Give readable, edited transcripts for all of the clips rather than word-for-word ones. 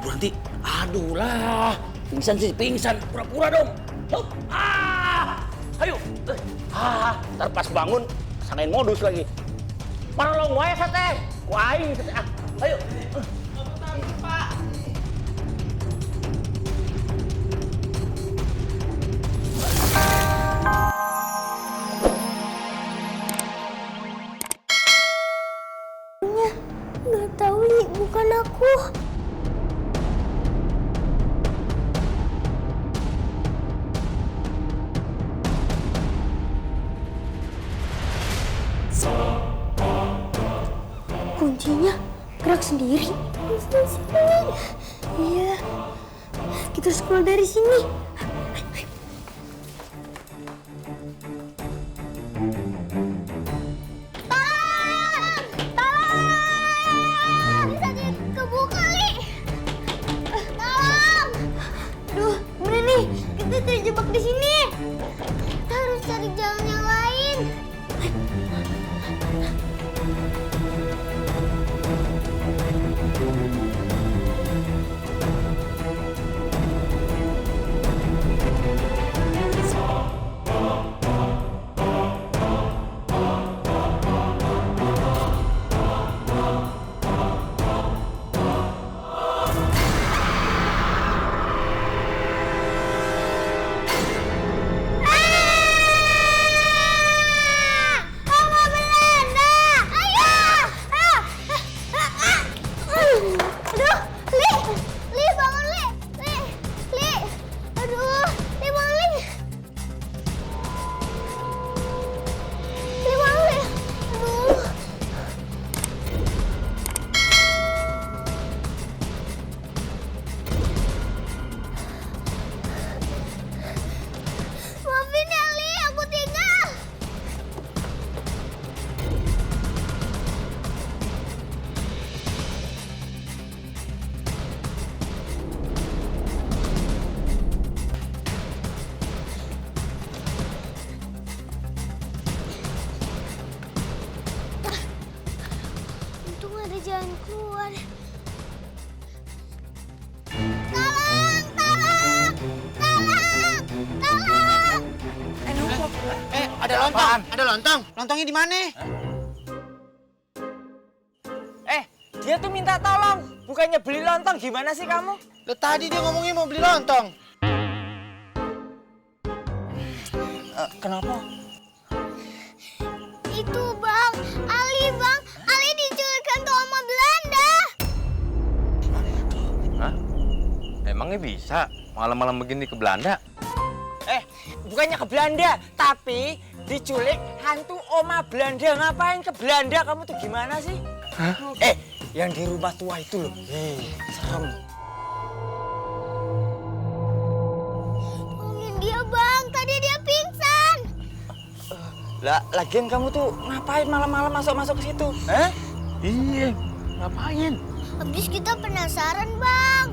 Nanti, aduh lah, pingsan sih, pingsan, pura-pura dong. Hop, ayo, ntar pas bangun, sanain modus lagi. Marolong wae sate, kuaing sate, ayo. Pak. Nggak tahu, Li, bukan aku. Kuncinya gerak sendiri. Iya, kita harus keluar dari sini. Bisa dikebuka, Li. Tolong. Aduh, bener nih, kita terjebak di sini. Kita harus cari jalan yang lain. Maafin ya, Li, aku tinggal. Untung ada jalan keluar. Ada lontong. Lontongnya di mana? Dia tuh minta tolong, bukannya beli lontong. Gimana sih kamu? Loh, tadi dia ngomongin mau beli lontong. Kenapa? Itu Bang, Bang. Ali diculik hantu sama Belanda. Hah? Emangnya bisa malam-malam begini ke Belanda? Bukannya ke Belanda, tapi diculik hantu oma Belanda. Ngapain ke Belanda? Kamu tuh gimana sih? Hah? Yang di rumah tua itu loh. Serem. Tolongin dia, Bang. Tadi dia pingsan. Lagian kamu tuh ngapain malam-malam masuk-masuk ke situ? Hah? Iya, ngapain? Habis kita penasaran, Bang.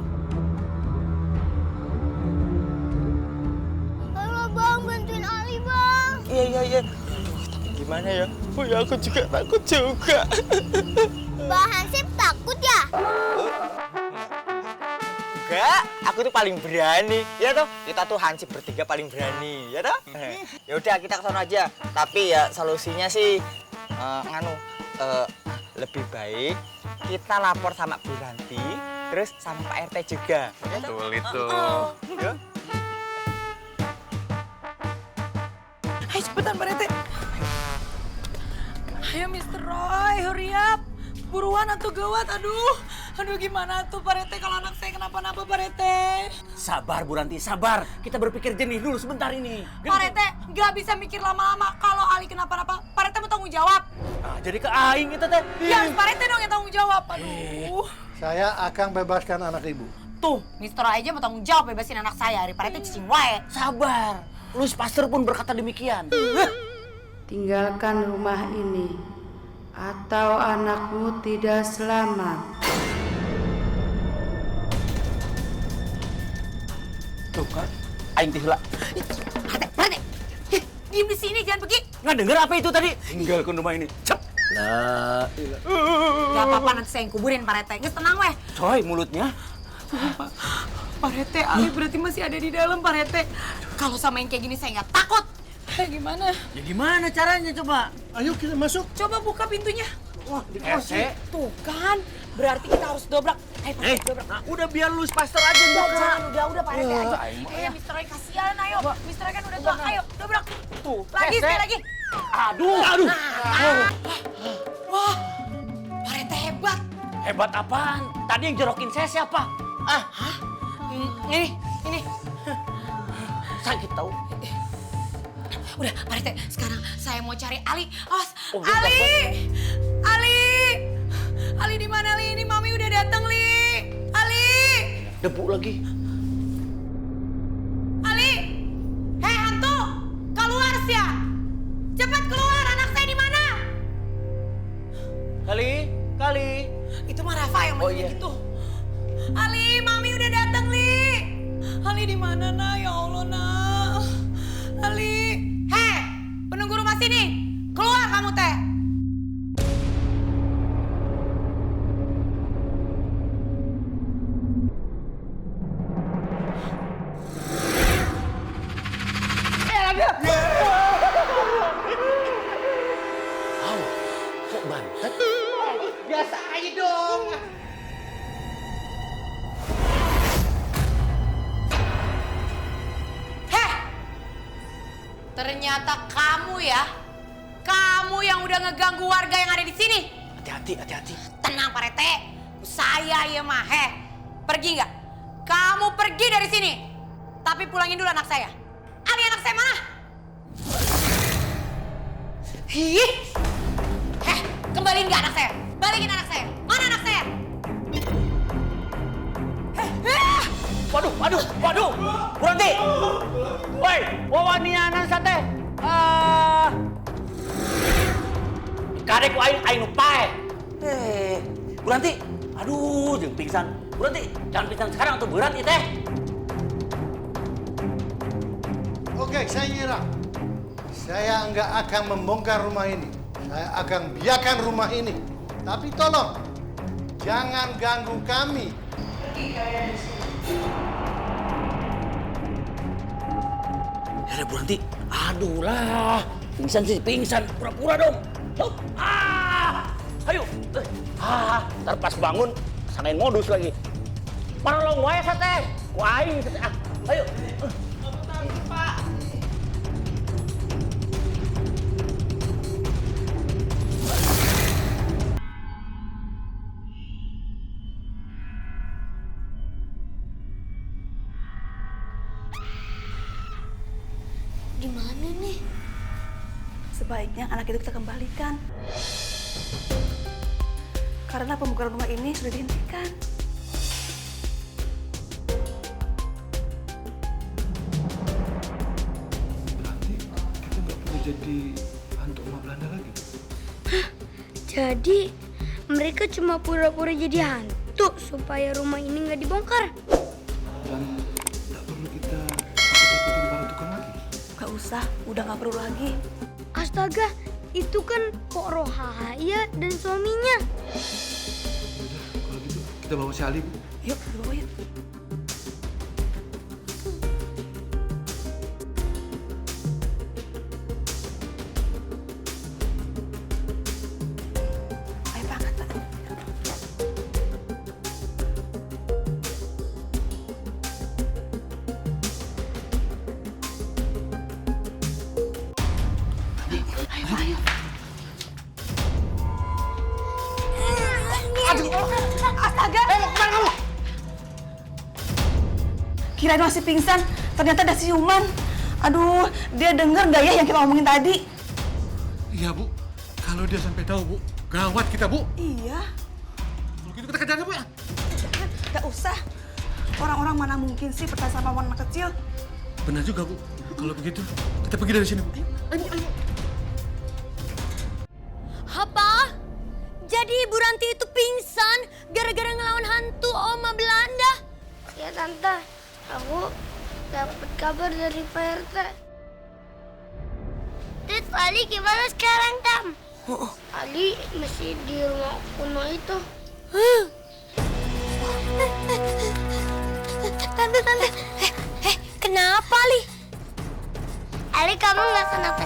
Halo, Bang. Bantuin Ali, Bang. Iya. Aduh, tapi gimana ya? Oh ya, aku juga takut juga. Bang Hansip takut ya? Enggak, aku tuh paling berani. Ya toh, kita tuh hansip bertiga paling berani, ya toh? Ya udah, kita ke sana aja. Tapi ya solusinya sih lebih baik kita lapor sama Bu Ranti, terus sama Pak RT juga. Ya toh? Betul itu. Ya. Ayo cepetan Pak RT. Ayo Mr. Roy, hurry up. Buruan atuh gawat, aduh gimana tuh Pak RT kalau anak saya kenapa-napa Pak RT? Sabar, Bu Ranti, sabar. Kita berpikir jernih dulu sebentar ini. Pak RT nggak bisa mikir lama-lama. Kalau Ali kenapa-napa, Pak RT mau tanggung jawab. Nah, jadi ke aing kita teh. Ya harus Pak RT dong yang tanggung jawab, aduh. Saya akan bebaskan anak ibu. Tuh, Mr. Roy aja mau tanggung jawab bebasin anak saya. Hari Pak RT cicing wae. Sabar. Louis Pasteur pun berkata demikian. Tinggalkan rumah ini, atau anakmu tidak selamat. Tuh kan, aing teh heula. Pak RT, diem di sini jangan pergi. Nggak denger apa itu tadi? Tinggalkan rumah ini. Cep. Lah, Gak apa-apa nanti saya yang kuburin Pak RT. Nges tenang weh. coy mulutnya. Pak Rete, Ali berarti masih ada di dalam, Pak Rete. Kalau sama yang kayak gini saya nggak takut. Gimana? Ya gimana caranya coba? Ayo kita masuk. Coba buka pintunya. Wah, dikunci. Tuh kan, berarti kita harus dobrak. Ayo, Pak Rete, dobrak. Nah, udah biar lu pastor aja yang buka. Jangan, udah Pak Rete aja. Mister Roy kasihan, ayo. Mister Roy kan udah tua, ayo dobrak. Tuh, Lagi, sekali lagi. Aduh. Wah, Pak Rete hebat. Hebat apaan? Tadi yang jorokin saya siapa? Ini. Sakit tahu. Udah, Pak Rete, sekarang saya mau cari Ali. Awas, Oh, dia Ali di mana Ali? Ini Mami udah datang, Li. Ali. Debu lagi. Ali. Hei hantu, keluar sih ya. Cepat keluar, anak saya di mana? Kali. Itu mah Rafa yang manggil gitu. Ali, Mami udah datang, Li. Ali di mana, Nak? Ya Allah, Nak. Ali. Hei, penunggu rumah sini. Keluar kamu, Teh. Kok bantet? Biasa aja dong. Heh, ternyata kamu ya. Kamu yang udah ngeganggu warga yang ada di sini. Hati-hati. Tenang, Pak Rete. Saya ya mah. Heh, pergi nggak? Kamu pergi dari sini. Tapi pulangin dulu anak saya. Ali, anak saya mana? Hih. Heh, kembaliin nggak anak saya? Balikin anak saya. Mana anak saya? Waduh. Berhenti. Woi, wawanianan sate. Karek aing pae. Berhenti. Aduh, jeung pingsan. Berhenti. Jangan pingsan sekarang tuh berhenti teh. Oke, saya nyerah. Saya nggak akan membongkar rumah ini. Saya akan biarkan rumah ini. Tapi tolong, jangan ganggu kami. Ya berhenti. Aduh lah. Pingsan. Pura-pura dong. Hop. Ayo. Ntar pas bangun, sanain modus lagi. Marolong wae sate. Waing sate. Ayo. Gimana nih? Sebaiknya anak itu kita kembalikan. Karena pembukaan rumah ini sudah dihentikan. Berarti kita nggak perlu jadi hantu rumah Belanda lagi. Jadi mereka cuma pura-pura jadi hantu supaya rumah ini nggak dibongkar. Dan nggak perlu kita takut-takutin para tukang lagi. Gak usah, udah gak perlu lagi. Astaga, itu kan Pok Rohaya dan suaminya. Udah, kalau gitu kita bawa si Ali, Bu. Yuk, dibawa yuk. Ayo, Pak, angkat, Pak. Ayo. Astaga! Mau kemana kamu? Kirain masih pingsan, ternyata ada siuman. Aduh, dia denger nggak ya yang kita omongin tadi? Iya, Bu. Kalau dia sampai tahu, Bu, gawat kita, Bu. Iya, Kalau gitu kita kejar dia, Bu, ya. nggak usah. Orang-orang mana mungkin sih percaya sama anak kecil? Benar juga, Bu. Kalau begitu, kita pergi dari sini, Bu. Ayo. Apa? Jadi Ibu Ranti itu pingsan gara-gara ngelawan hantu Oma Belanda? Ya Tante, aku dapat kabar dari Pak RT. Terus Ali gimana sekarang, Tam? Ali masih di rumah kuno itu. Tante. Kenapa, Ali? Ali, kamu nggak kenapa?